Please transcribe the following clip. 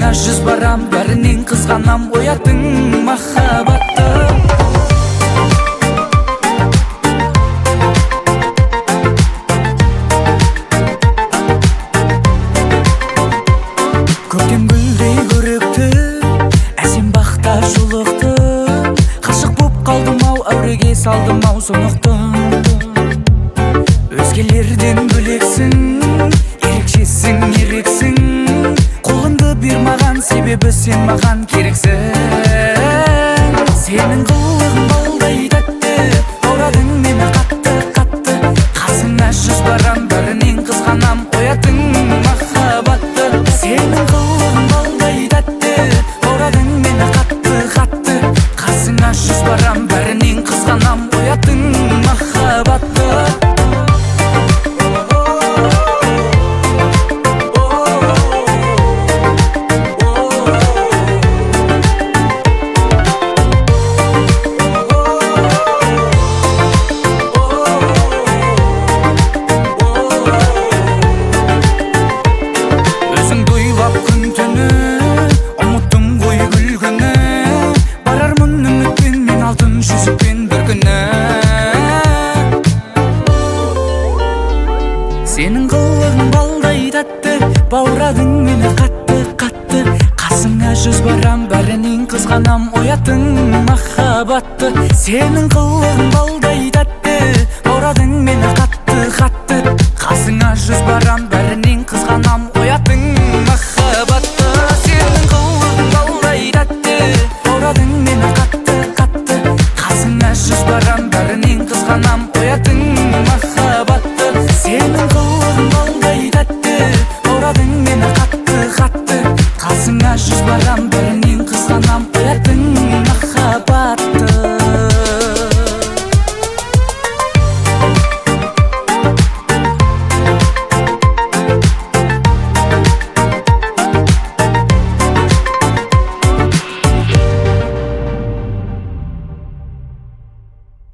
Қасыңа жүз барам, бәрінен қызғанам, оятың махаббатты. Көктем гүлдей көрікті, әсем бақта жолықты. Қашық боп қалдым ау, әуреге салдым ау сонықты. Өзгелерден бөлексің, ерекшесің, ерексің. Қолыңды бер маған, себебі сен маған керексің. Сенің қылығың балдай тәтті, баурадың мені қатты, қатты. Қасыңа жүз барам, бәрінен қызғанам, оятың махаббатты. Сенің қылығың балдай тәтті, баурадың мені қатты, қатты. Қасыңа жүз барам, бәрінен қызғанам, оятың махаббатты. Сенің қылығың балдай тәтті, баурадың мені қатты, қатты. Қасыңа жүз барам, бәрінен қызғанам, оятың махаббатты. Сенің қылығың балдай тәтті, баурадың мені қатты, қатты. Қасыңа жүз барам, бәрінен